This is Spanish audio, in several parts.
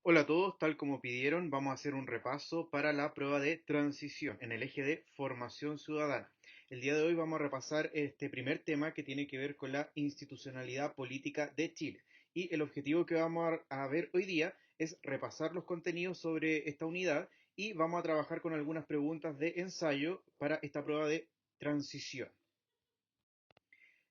Hola a todos, tal como pidieron, vamos a hacer un repaso para la prueba de transición en el eje de formación ciudadana. El día de hoy vamos a repasar este primer tema que tiene que ver con la institucionalidad política de Chile. Y el objetivo que vamos a ver hoy día es repasar los contenidos sobre esta unidad y vamos a trabajar con algunas preguntas de ensayo para esta prueba de transición.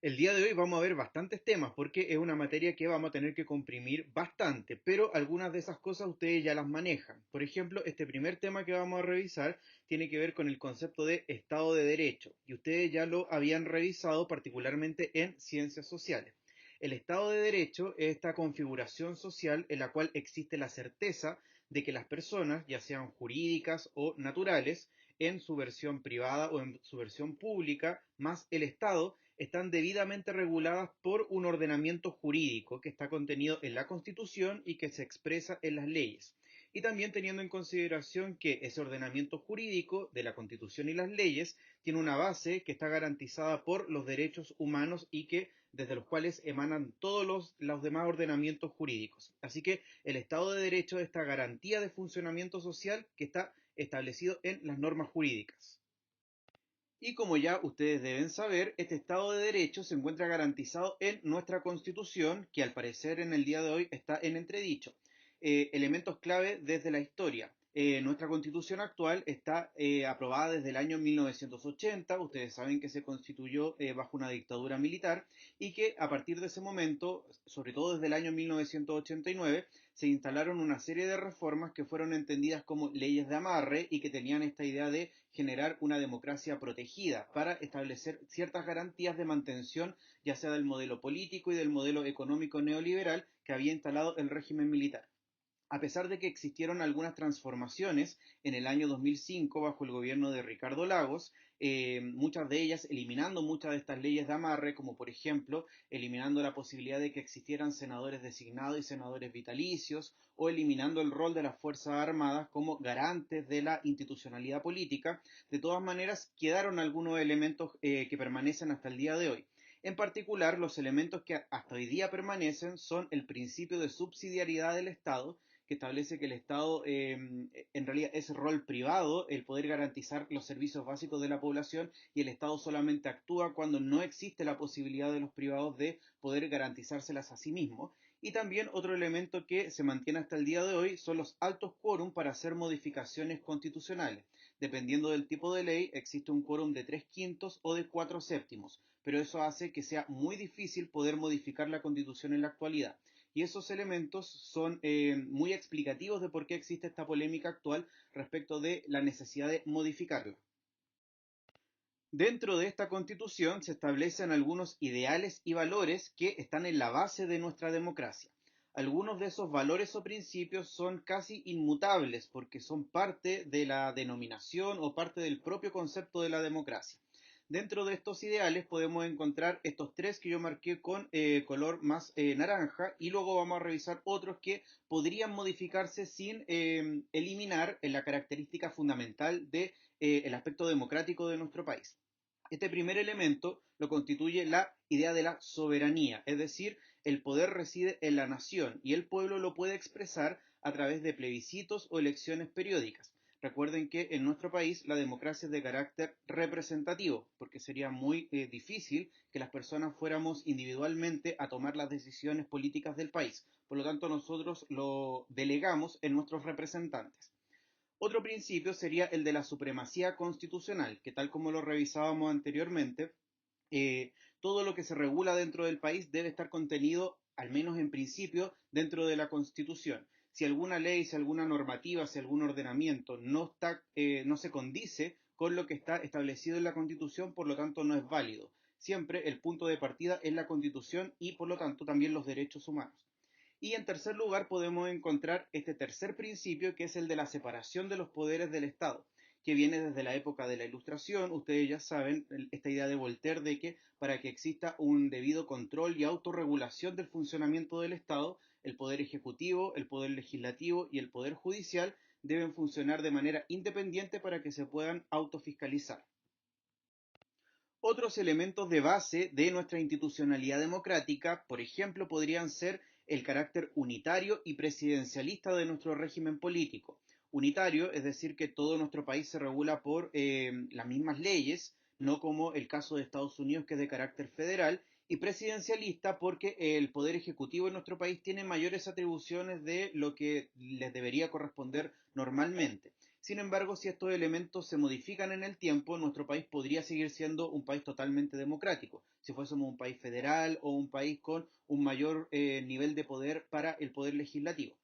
El día de hoy vamos a ver bastantes temas porque es una materia que vamos a tener que comprimir bastante, pero algunas de esas cosas ustedes ya las manejan. Por ejemplo, este primer tema que vamos a revisar tiene que ver con el concepto de Estado de Derecho y ustedes ya lo habían revisado particularmente en ciencias sociales. El Estado de Derecho es esta configuración social en la cual existe la certeza de que las personas, ya sean jurídicas o naturales, en su versión privada o en su versión pública, más el Estado, están debidamente reguladas por un ordenamiento jurídico que está contenido en la Constitución y que se expresa en las leyes. Y también teniendo en consideración que ese ordenamiento jurídico de la Constitución y las leyes tiene una base que está garantizada por los derechos humanos y que desde los cuales emanan todos los demás ordenamientos jurídicos. Así que el Estado de Derecho es esta garantía de funcionamiento social que está establecido en las normas jurídicas. Y como ya ustedes deben saber, este Estado de Derecho se encuentra garantizado en nuestra Constitución, que al parecer en el día de hoy está en entredicho. Elementos clave desde la historia. Nuestra Constitución actual está aprobada desde el año 1980. Ustedes saben que se constituyó bajo una dictadura militar y que a partir de ese momento, sobre todo desde el año 1989, se instalaron una serie de reformas que fueron entendidas como leyes de amarre y que tenían esta idea de generar una democracia protegida para establecer ciertas garantías de mantención, ya sea del modelo político y del modelo económico neoliberal que había instalado el régimen militar. A pesar de que existieron algunas transformaciones en el año 2005 bajo el gobierno de Ricardo Lagos, muchas de ellas eliminando muchas de estas leyes de amarre, como por ejemplo eliminando la posibilidad de que existieran senadores designados y senadores vitalicios, o eliminando el rol de las Fuerzas Armadas como garantes de la institucionalidad política. De todas maneras, quedaron algunos elementos que permanecen hasta el día de hoy. En particular, los elementos que hasta hoy día permanecen son el principio de subsidiariedad del Estado, que establece que el Estado en realidad es rol privado el poder garantizar los servicios básicos de la población y el Estado solamente actúa cuando no existe la posibilidad de los privados de poder garantizárselas a sí mismos. Y también otro elemento que se mantiene hasta el día de hoy son los altos quórum para hacer modificaciones constitucionales. Dependiendo del tipo de ley, existe un quórum de 3/5 o de 4/7, pero eso hace que sea muy difícil poder modificar la Constitución en la actualidad. Y esos elementos son muy explicativos de por qué existe esta polémica actual respecto de la necesidad de modificarla. Dentro de esta Constitución se establecen algunos ideales y valores que están en la base de nuestra democracia. Algunos de esos valores o principios son casi inmutables porque son parte de la denominación o parte del propio concepto de la democracia. Dentro de estos ideales podemos encontrar estos tres que yo marqué con color más naranja y luego vamos a revisar otros que podrían modificarse sin eliminar la característica fundamental del aspecto democrático de nuestro país. Este primer elemento lo constituye la idea de la soberanía, es decir, el poder reside en la nación y el pueblo lo puede expresar a través de plebiscitos o elecciones periódicas. Recuerden que en nuestro país la democracia es de carácter representativo, porque sería muy difícil que las personas fuéramos individualmente a tomar las decisiones políticas del país. Por lo tanto, nosotros lo delegamos en nuestros representantes. Otro principio sería el de la supremacía constitucional, que tal como lo revisábamos anteriormente, todo lo que se regula dentro del país debe estar contenido, al menos en principio, dentro de la Constitución. Si alguna ley, si alguna normativa, si algún ordenamiento no se condice con lo que está establecido en la Constitución, por lo tanto no es válido. Siempre el punto de partida es la Constitución y por lo tanto también los derechos humanos. Y en tercer lugar podemos encontrar este tercer principio que es el de la separación de los poderes del Estado, que viene desde la época de la Ilustración. Ustedes ya saben esta idea de Voltaire de que para que exista un debido control y autorregulación del funcionamiento del Estado, el poder ejecutivo, el poder legislativo y el poder judicial deben funcionar de manera independiente para que se puedan autofiscalizar. Otros elementos de base de nuestra institucionalidad democrática, por ejemplo, podrían ser el carácter unitario y presidencialista de nuestro régimen político. Unitario, es decir, que todo nuestro país se regula por las mismas leyes, no como el caso de Estados Unidos, que es de carácter federal, y presidencialista porque el poder ejecutivo en nuestro país tiene mayores atribuciones de lo que les debería corresponder normalmente. Sin embargo, si estos elementos se modifican en el tiempo, nuestro país podría seguir siendo un país totalmente democrático, si fuésemos un país federal o un país con un mayor nivel de poder para el poder legislativo.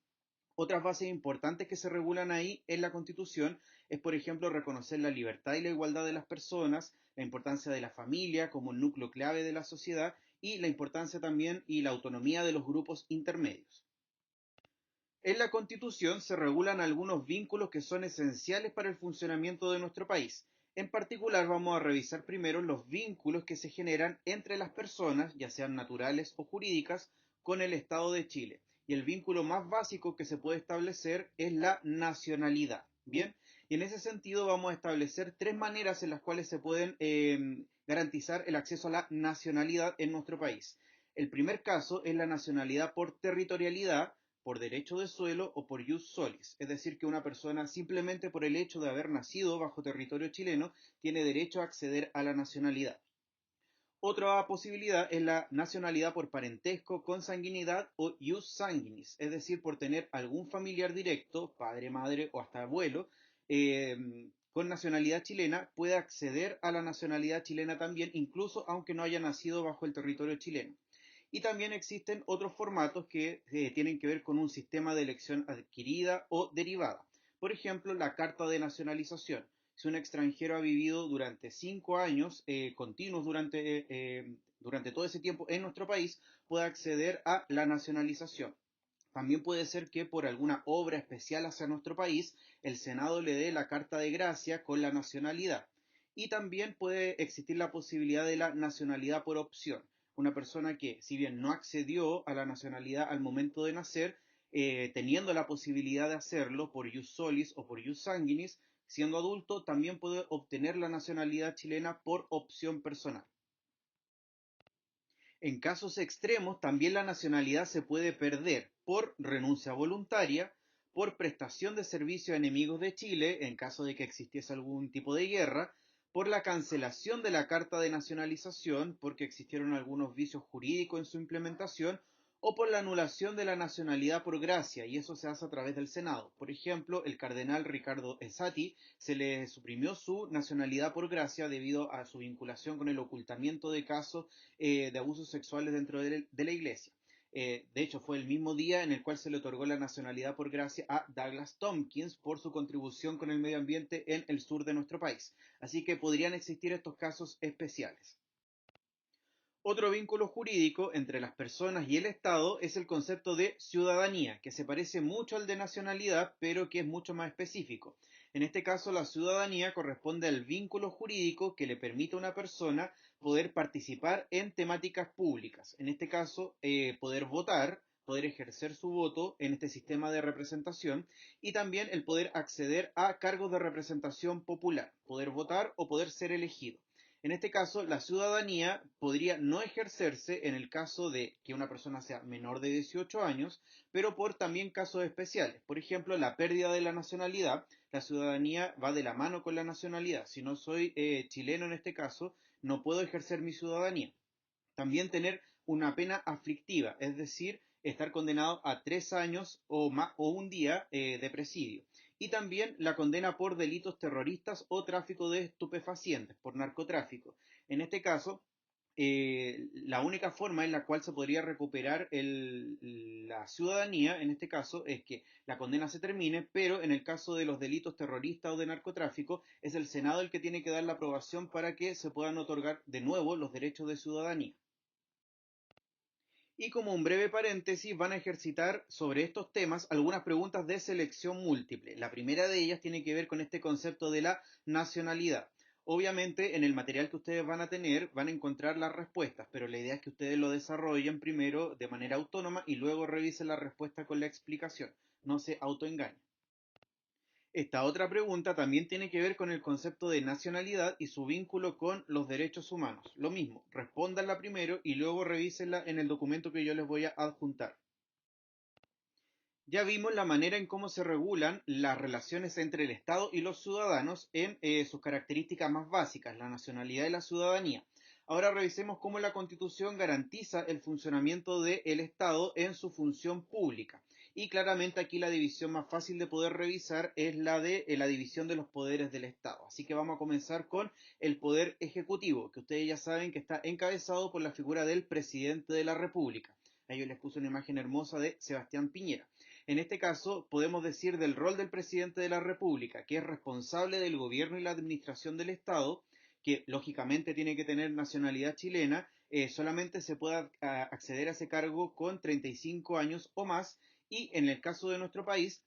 Otras bases importantes que se regulan ahí en la Constitución es, por ejemplo, reconocer la libertad y la igualdad de las personas, la importancia de la familia como un núcleo clave de la sociedad y la importancia también y la autonomía de los grupos intermedios. En la Constitución se regulan algunos vínculos que son esenciales para el funcionamiento de nuestro país. En particular, vamos a revisar primero los vínculos que se generan entre las personas, ya sean naturales o jurídicas, con el Estado de Chile. Y el vínculo más básico que se puede establecer es la nacionalidad. Bien, y en ese sentido vamos a establecer tres maneras en las cuales se pueden garantizar el acceso a la nacionalidad en nuestro país. El primer caso es la nacionalidad por territorialidad, por derecho de suelo o por jus solis, es decir, que una persona simplemente por el hecho de haber nacido bajo territorio chileno tiene derecho a acceder a la nacionalidad. Otra posibilidad es la nacionalidad por parentesco, consanguinidad o jus sanguinis, es decir, por tener algún familiar directo, padre, madre o hasta abuelo, con nacionalidad chilena, puede acceder a la nacionalidad chilena también, incluso aunque no haya nacido bajo el territorio chileno. Y también existen otros formatos que tienen que ver con un sistema de elección adquirida o derivada. Por ejemplo, la carta de nacionalización. Si un extranjero ha vivido durante 5 años continuos durante todo ese tiempo en nuestro país, puede acceder a la nacionalización. También puede ser que por alguna obra especial hacia nuestro país, el Senado le dé la carta de gracia con la nacionalidad. Y también puede existir la posibilidad de la nacionalidad por opción. Una persona que, si bien no accedió a la nacionalidad al momento de nacer, teniendo la posibilidad de hacerlo por jus solis o por jus sanguinis, siendo adulto, también puede obtener la nacionalidad chilena por opción personal. En casos extremos, también la nacionalidad se puede perder por renuncia voluntaria, por prestación de servicio a enemigos de Chile, en caso de que existiese algún tipo de guerra, por la cancelación de la Carta de Nacionalización, porque existieron algunos vicios jurídicos en su implementación, o por la anulación de la nacionalidad por gracia, y eso se hace a través del Senado. Por ejemplo, el cardenal Ricardo Esati se le suprimió su nacionalidad por gracia debido a su vinculación con el ocultamiento de casos de abusos sexuales dentro de la iglesia. De hecho, fue el mismo día en el cual se le otorgó la nacionalidad por gracia a Douglas Tompkins por su contribución con el medio ambiente en el sur de nuestro país. Así que podrían existir estos casos especiales. Otro vínculo jurídico entre las personas y el Estado es el concepto de ciudadanía, que se parece mucho al de nacionalidad, pero que es mucho más específico. En este caso, la ciudadanía corresponde al vínculo jurídico que le permite a una persona poder participar en temáticas públicas. En este caso, poder votar, poder ejercer su voto en este sistema de representación y también el poder acceder a cargos de representación popular, poder votar o poder ser elegido. En este caso, la ciudadanía podría no ejercerse en el caso de que una persona sea menor de 18 años, pero por también casos especiales. Por ejemplo, la pérdida de la nacionalidad, la ciudadanía va de la mano con la nacionalidad. Si no soy chileno en este caso, no puedo ejercer mi ciudadanía. También tener una pena aflictiva, es decir, estar condenado a 3 años o un día de presidio. Y también la condena por delitos terroristas o tráfico de estupefacientes, por narcotráfico. En este caso, la única forma en la cual se podría recuperar la ciudadanía, en este caso, es que la condena se termine, pero en el caso de los delitos terroristas o de narcotráfico, es el Senado el que tiene que dar la aprobación para que se puedan otorgar de nuevo los derechos de ciudadanía. Y como un breve paréntesis, van a ejercitar sobre estos temas algunas preguntas de selección múltiple. La primera de ellas tiene que ver con este concepto de la nacionalidad. Obviamente, en el material que ustedes van a tener, van a encontrar las respuestas, pero la idea es que ustedes lo desarrollen primero de manera autónoma y luego revisen la respuesta con la explicación. No se autoengañen. Esta otra pregunta también tiene que ver con el concepto de nacionalidad y su vínculo con los derechos humanos. Lo mismo, respóndanla primero y luego revísenla en el documento que yo les voy a adjuntar. Ya vimos la manera en cómo se regulan las relaciones entre el Estado y los ciudadanos en sus características más básicas, la nacionalidad y la ciudadanía. Ahora revisemos cómo la Constitución garantiza el funcionamiento del Estado en su función pública. Y claramente aquí la división más fácil de poder revisar es la de la división de los poderes del Estado. Así que vamos a comenzar con el poder ejecutivo, que ustedes ya saben que está encabezado por la figura del presidente de la República. Ahí yo les puse una imagen hermosa de Sebastián Piñera. En este caso, podemos decir del rol del presidente de la República, que es responsable del gobierno y la administración del Estado, que lógicamente tiene que tener nacionalidad chilena, solamente se puede acceder a ese cargo con 35 años o más, y en el caso de nuestro país,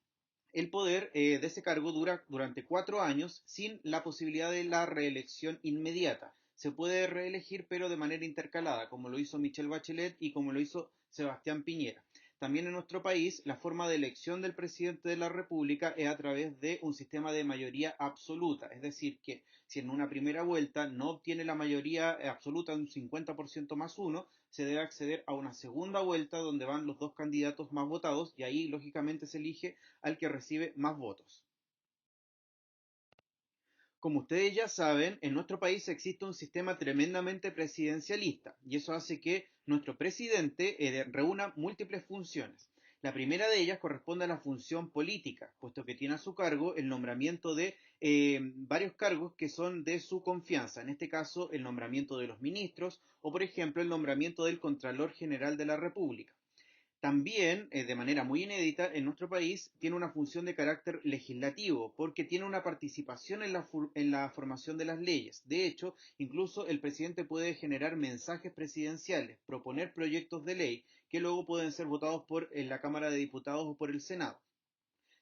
el poder de ese cargo dura durante 4 años sin la posibilidad de la reelección inmediata. Se puede reelegir, pero de manera intercalada, como lo hizo Michelle Bachelet y como lo hizo Sebastián Piñera. También en nuestro país, la forma de elección del presidente de la República es a través de un sistema de mayoría absoluta, es decir, que si en una primera vuelta no obtiene la mayoría absoluta de un 50% más uno, se debe acceder a una segunda vuelta donde van los dos candidatos más votados y ahí lógicamente se elige al que recibe más votos. Como ustedes ya saben, en nuestro país existe un sistema tremendamente presidencialista y eso hace que nuestro presidente reúna múltiples funciones. La primera de ellas corresponde a la función política, puesto que tiene a su cargo el nombramiento de varios cargos que son de su confianza, en este caso el nombramiento de los ministros o por ejemplo el nombramiento del Contralor General de la República. También, de manera muy inédita, en nuestro país tiene una función de carácter legislativo, porque tiene una participación en la formación de las leyes. De hecho, incluso el presidente puede generar mensajes presidenciales, proponer proyectos de ley que luego pueden ser votados por la Cámara de Diputados o por el Senado.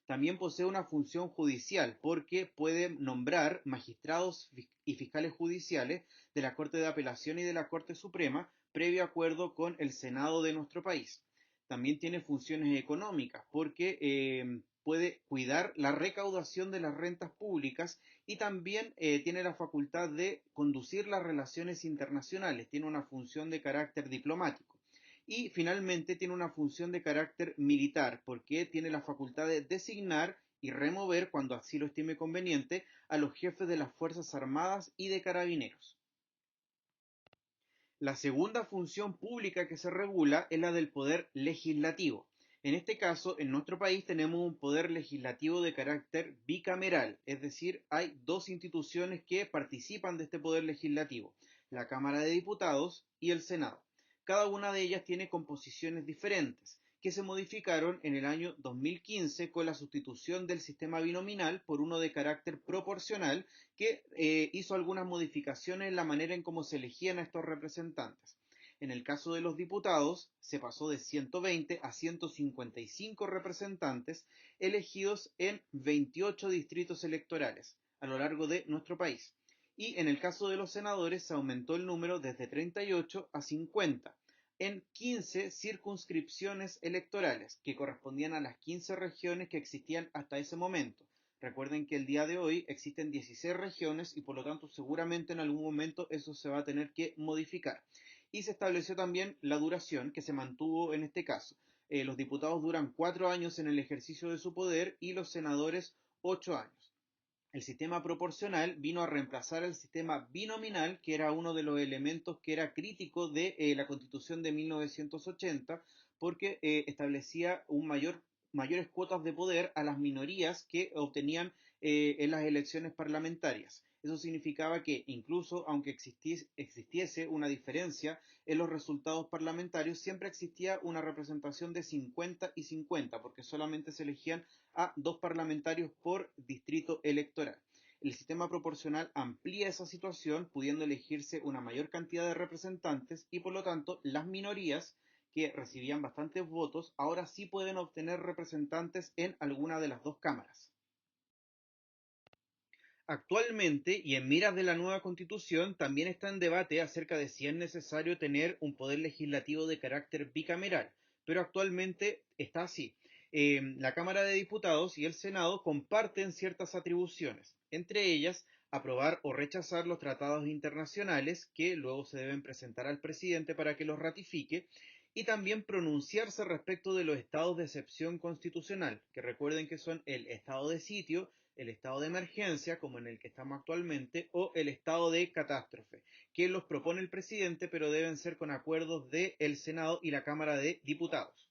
También posee una función judicial, porque puede nombrar magistrados y fiscales judiciales de la Corte de Apelación y de la Corte Suprema, previo acuerdo con el Senado de nuestro país. También tiene funciones económicas, porque puede cuidar la recaudación de las rentas públicas y también tiene la facultad de conducir las relaciones internacionales, tiene una función de carácter diplomático. Y finalmente tiene una función de carácter militar, porque tiene la facultad de designar y remover, cuando así lo estime conveniente, a los jefes de las Fuerzas Armadas y de Carabineros. La segunda función pública que se regula es la del poder legislativo. En este caso, en nuestro país tenemos un poder legislativo de carácter bicameral, es decir, hay dos instituciones que participan de este poder legislativo, la Cámara de Diputados y el Senado. Cada una de ellas tiene composiciones diferentes, que se modificaron en el año 2015 con la sustitución del sistema binominal por uno de carácter proporcional que hizo algunas modificaciones en la manera en cómo se elegían a estos representantes. En el caso de los diputados, se pasó de 120 a 155 representantes elegidos en 28 distritos electorales a lo largo de nuestro país. Y en el caso de los senadores se aumentó el número desde 38 a 50 en 15 circunscripciones electorales que correspondían a las 15 regiones que existían hasta ese momento. Recuerden que el día de hoy existen 16 regiones y por lo tanto seguramente en algún momento eso se va a tener que modificar. Y se estableció también la duración que se mantuvo en este caso. Los diputados duran 4 años en el ejercicio de su poder y los senadores 8 años. El sistema proporcional vino a reemplazar el sistema binominal, que era uno de los elementos que era crítico de la Constitución de 1980, porque establecía mayores cuotas de poder a las minorías que obtenían en las elecciones parlamentarias. Eso significaba que incluso aunque existiese una diferencia en los resultados parlamentarios, siempre existía una representación de 50 y 50, porque solamente se elegían a dos parlamentarios por distrito electoral. El sistema proporcional amplía esa situación, pudiendo elegirse una mayor cantidad de representantes y por lo tanto las minorías que recibían bastantes votos ahora sí pueden obtener representantes en alguna de las dos cámaras. Actualmente, y en miras de la nueva constitución, también está en debate acerca de si es necesario tener un poder legislativo de carácter bicameral, pero actualmente está así. La Cámara de Diputados y el Senado comparten ciertas atribuciones, entre ellas aprobar o rechazar los tratados internacionales que luego se deben presentar al presidente para que los ratifique y también pronunciarse respecto de los estados de excepción constitucional, que recuerden que son el estado de sitio, el estado de emergencia, como en el que estamos actualmente, o el estado de catástrofe, que los propone el presidente, pero deben ser con acuerdos del Senado y la Cámara de Diputados.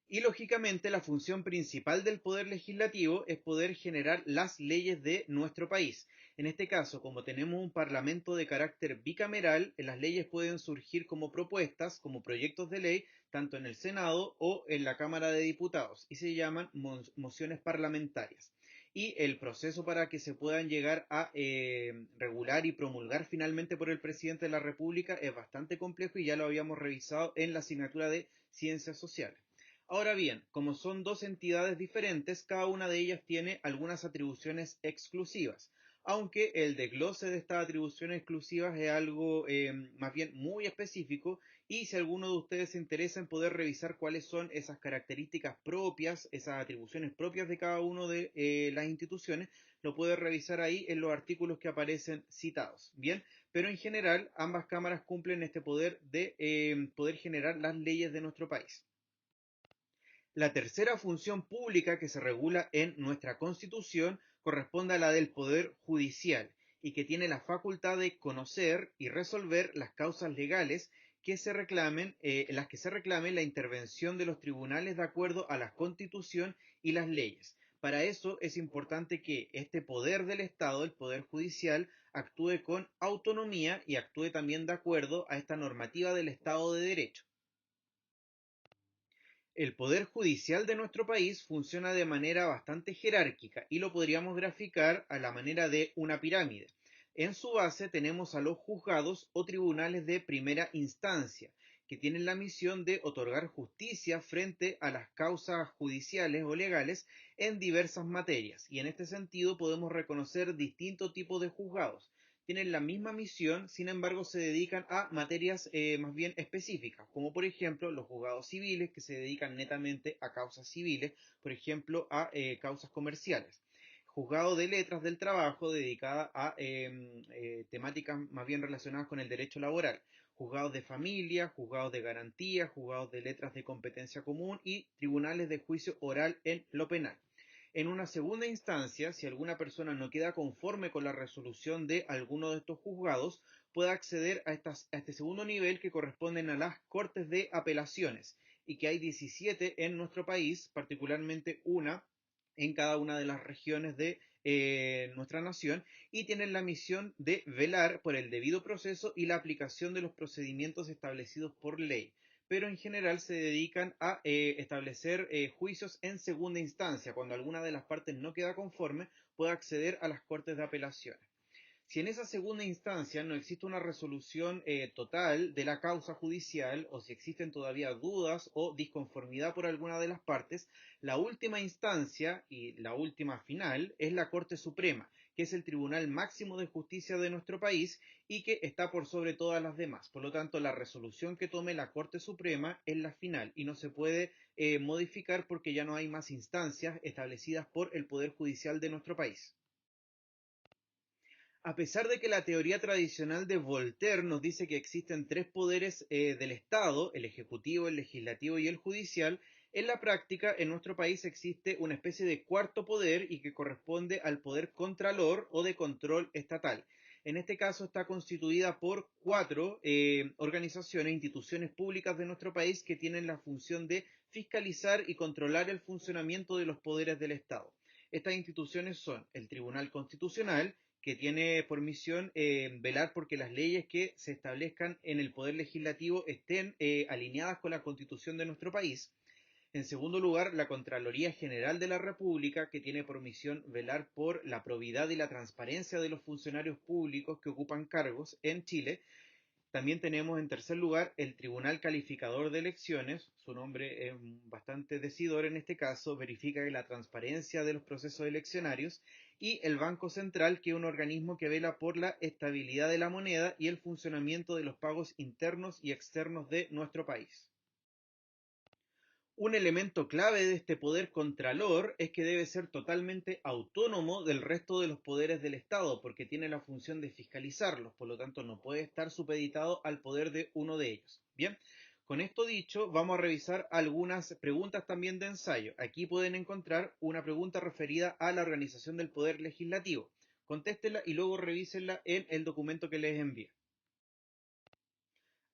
Y lógicamente la función principal del poder legislativo es poder generar las leyes de nuestro país. En este caso, como tenemos un parlamento de carácter bicameral, las leyes pueden surgir como propuestas, como proyectos de ley, tanto en el Senado o en la Cámara de Diputados, y se llaman mociones parlamentarias. Y el proceso para que se puedan llegar a regular y promulgar finalmente por el presidente de la República es bastante complejo y ya lo habíamos revisado en la asignatura de Ciencias Sociales. Ahora bien, como son dos entidades diferentes, cada una de ellas tiene algunas atribuciones exclusivas, aunque el desglose de estas atribuciones exclusivas es algo más bien muy específico y si alguno de ustedes se interesa en poder revisar cuáles son esas características propias, esas atribuciones propias de cada una de las instituciones, lo puede revisar ahí en los artículos que aparecen citados. Bien, pero en general ambas cámaras cumplen este poder de poder generar las leyes de nuestro país. La tercera función pública que se regula en nuestra Constitución corresponde a la del Poder Judicial y que tiene la facultad de conocer y resolver las causas legales que se reclamen, en las que se reclame la intervención de los tribunales de acuerdo a la Constitución y las leyes. Para eso es importante que este poder del Estado, el Poder Judicial, actúe con autonomía y actúe también de acuerdo a esta normativa del Estado de Derecho. El poder judicial de nuestro país funciona de manera bastante jerárquica y lo podríamos graficar a la manera de una pirámide. En su base tenemos a los juzgados o tribunales de primera instancia, que tienen la misión de otorgar justicia frente a las causas judiciales o legales en diversas materias. Y en este sentido podemos reconocer distintos tipos de juzgados. Tienen la misma misión, sin embargo se dedican a materias más bien específicas, como por ejemplo los juzgados civiles que se dedican netamente a causas civiles, por ejemplo a causas comerciales. Juzgado de letras del trabajo dedicada a temáticas más bien relacionadas con el derecho laboral. Juzgados de familia, juzgados de garantía, juzgados de letras de competencia común y tribunales de juicio oral en lo penal. En una segunda instancia, si alguna persona no queda conforme con la resolución de alguno de estos juzgados, puede acceder a este segundo nivel que corresponden a las Cortes de Apelaciones y que hay 17 en nuestro país, particularmente una en cada una de las regiones de nuestra nación y tienen la misión de velar por el debido proceso y la aplicación de los procedimientos establecidos por ley, pero en general se dedican a establecer juicios en segunda instancia. Cuando alguna de las partes no queda conforme, puede acceder a las Cortes de Apelaciones. Si en esa segunda instancia no existe una resolución total de la causa judicial o si existen todavía dudas o disconformidad por alguna de las partes, la última instancia y la última final es la Corte Suprema, que es el Tribunal Máximo de Justicia de nuestro país y que está por sobre todas las demás. Por lo tanto, la resolución que tome la Corte Suprema es la final y no se puede modificar porque ya no hay más instancias establecidas por el Poder Judicial de nuestro país. A pesar de que la teoría tradicional de Voltaire nos dice que existen tres poderes del Estado, el ejecutivo, el legislativo y el judicial, en la práctica en nuestro país existe una especie de cuarto poder y que corresponde al poder contralor o de control estatal. En este caso está constituida por cuatro organizaciones, instituciones públicas de nuestro país que tienen la función de fiscalizar y controlar el funcionamiento de los poderes del Estado. Estas instituciones son el Tribunal Constitucional, que tiene por misión velar porque las leyes que se establezcan en el Poder Legislativo estén alineadas con la Constitución de nuestro país. En segundo lugar, la Contraloría General de la República, que tiene por misión velar por la probidad y la transparencia de los funcionarios públicos que ocupan cargos en Chile. También tenemos en tercer lugar el Tribunal Calificador de Elecciones, su nombre es bastante decidor en este caso, verifica la transparencia de los procesos eleccionarios, y el Banco Central, que es un organismo que vela por la estabilidad de la moneda y el funcionamiento de los pagos internos y externos de nuestro país. Un elemento clave de este poder contralor es que debe ser totalmente autónomo del resto de los poderes del Estado, porque tiene la función de fiscalizarlos, por lo tanto no puede estar supeditado al poder de uno de ellos. Bien, Con esto dicho, vamos a revisar algunas preguntas también de ensayo. Aquí pueden encontrar una pregunta referida a la organización del poder legislativo. Contéstenla y luego revísenla en el documento que les envíe.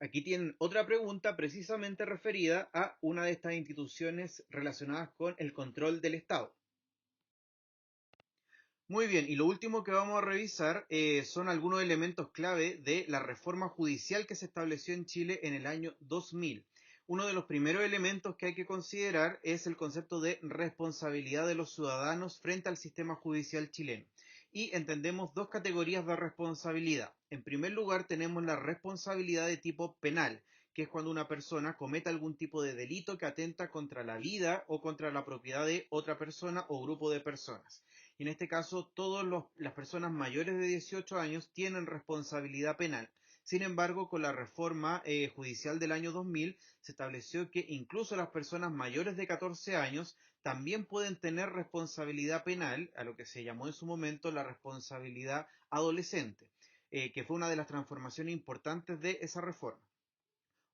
Aquí tienen otra pregunta precisamente referida a una de estas instituciones relacionadas con el control del Estado. Muy bien, y lo último que vamos a revisar son algunos elementos clave de la reforma judicial que se estableció en Chile en el año 2000. Uno de los primeros elementos que hay que considerar es el concepto de responsabilidad de los ciudadanos frente al sistema judicial chileno. Y entendemos dos categorías de responsabilidad. En primer lugar, tenemos la responsabilidad de tipo penal, que es cuando una persona comete algún tipo de delito que atenta contra la vida o contra la propiedad de otra persona o grupo de personas. Y en este caso, todas las personas mayores de 18 años tienen responsabilidad penal. Sin embargo, con la reforma judicial del año 2000 se estableció que incluso las personas mayores de 14 años también pueden tener responsabilidad penal, a lo que se llamó en su momento la responsabilidad adolescente, que fue una de las transformaciones importantes de esa reforma.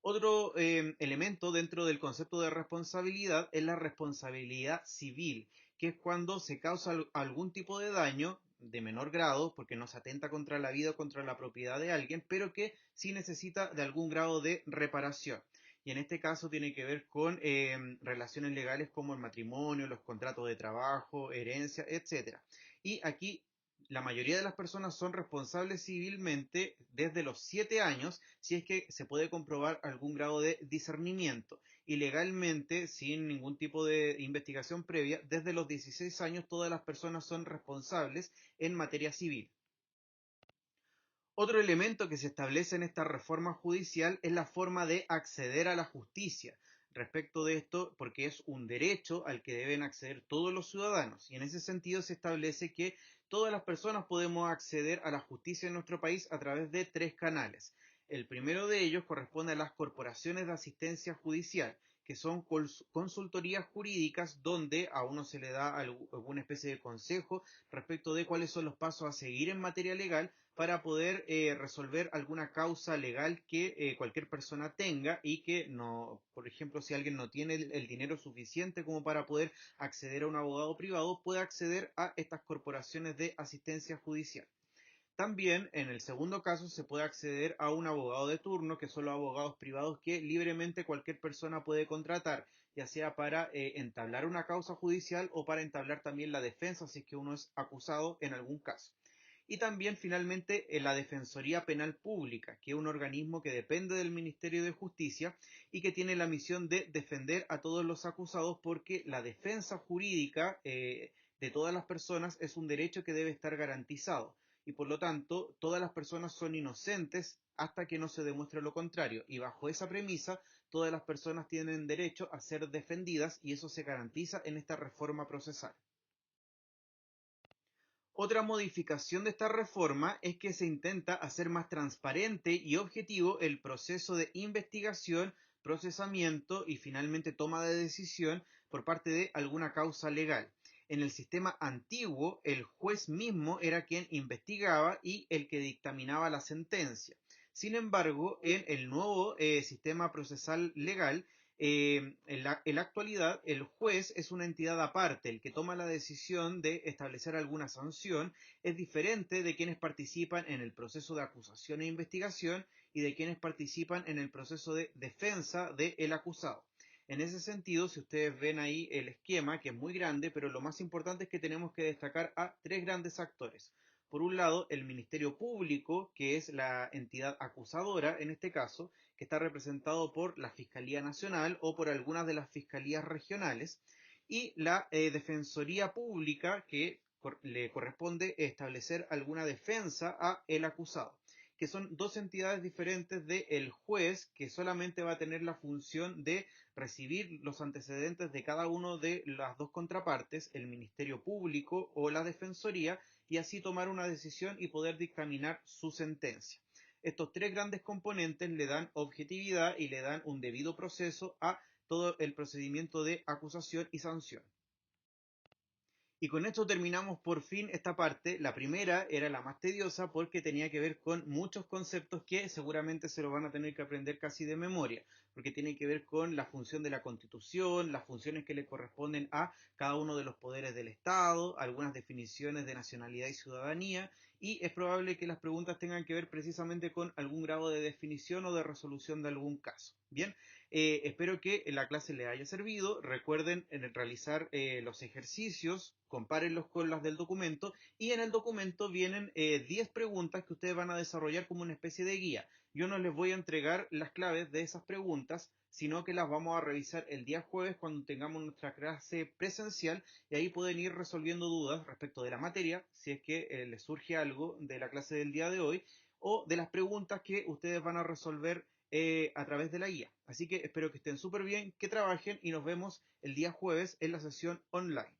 Otro elemento dentro del concepto de responsabilidad es la responsabilidad civil, que es cuando se causa algún tipo de daño de menor grado, porque no se atenta contra la vida o contra la propiedad de alguien, pero que sí necesita de algún grado de reparación. Y en este caso tiene que ver con relaciones legales como el matrimonio, los contratos de trabajo, herencia, etcétera. Y aquí la mayoría de las personas son responsables civilmente desde los 7 años si es que se puede comprobar algún grado de discernimiento. Y legalmente, sin ningún tipo de investigación previa, desde los 16 años todas las personas son responsables en materia civil. Otro elemento que se establece en esta reforma judicial es la forma de acceder a la justicia. Respecto de esto, porque es un derecho al que deben acceder todos los ciudadanos. Y en ese sentido se establece que todas las personas podemos acceder a la justicia en nuestro país a través de tres canales. El primero de ellos corresponde a las corporaciones de asistencia judicial, que son consultorías jurídicas donde a uno se le da alguna especie de consejo respecto de cuáles son los pasos a seguir en materia legal para poder resolver alguna causa legal que cualquier persona tenga y que no, por ejemplo, si alguien no tiene el dinero suficiente como para poder acceder a un abogado privado, puede acceder a estas corporaciones de asistencia judicial. También, en el segundo caso, se puede acceder a un abogado de turno, que son los abogados privados que libremente cualquier persona puede contratar, ya sea para entablar una causa judicial o para entablar también la defensa si es que uno es acusado en algún caso. Y también, finalmente, la Defensoría Penal Pública, que es un organismo que depende del Ministerio de Justicia y que tiene la misión de defender a todos los acusados porque la defensa jurídica de todas las personas es un derecho que debe estar garantizado y por lo tanto todas las personas son inocentes hasta que no se demuestre lo contrario. Y bajo esa premisa, todas las personas tienen derecho a ser defendidas y eso se garantiza en esta reforma procesal. Otra modificación de esta reforma es que se intenta hacer más transparente y objetivo el proceso de investigación, procesamiento y finalmente toma de decisión por parte de alguna causa legal. En el sistema antiguo, el juez mismo era quien investigaba y el que dictaminaba la sentencia. Sin embargo, en el nuevo sistema procesal legal, en la actualidad, el juez es una entidad aparte, el que toma la decisión de establecer alguna sanción es diferente de quienes participan en el proceso de acusación e investigación y de quienes participan en el proceso de defensa del acusado. En ese sentido, si ustedes ven ahí el esquema, que es muy grande, pero lo más importante es que tenemos que destacar a tres grandes actores. Por un lado, el Ministerio Público, que es la entidad acusadora en este caso, que está representado por la Fiscalía Nacional o por algunas de las fiscalías regionales, y la Defensoría Pública, que le corresponde establecer alguna defensa a el acusado, que son dos entidades diferentes del juez, que solamente va a tener la función de recibir los antecedentes de cada uno de las dos contrapartes, el Ministerio Público o la Defensoría, y así tomar una decisión y poder dictaminar su sentencia. Estos tres grandes componentes le dan objetividad y le dan un debido proceso a todo el procedimiento de acusación y sanción. Y con esto terminamos por fin esta parte. La primera era la más tediosa porque tenía que ver con muchos conceptos que seguramente se lo van a tener que aprender casi de memoria, porque tiene que ver con la función de la Constitución, las funciones que le corresponden a cada uno de los poderes del Estado, algunas definiciones de nacionalidad y ciudadanía, y es probable que las preguntas tengan que ver precisamente con algún grado de definición o de resolución de algún caso. Bien, espero que la clase les haya servido. Recuerden realizar los ejercicios, compárenlos con las del documento y en el documento vienen 10 preguntas que ustedes van a desarrollar como una especie de guía. Yo no les voy a entregar las claves de esas preguntas, sino que las vamos a revisar el día jueves cuando tengamos nuestra clase presencial y ahí pueden ir resolviendo dudas respecto de la materia, si es que les surge algo de la clase del día de hoy o de las preguntas que ustedes van a resolver a través de la guía. Así que espero que estén súper bien, que trabajen y nos vemos el día jueves en la sesión online.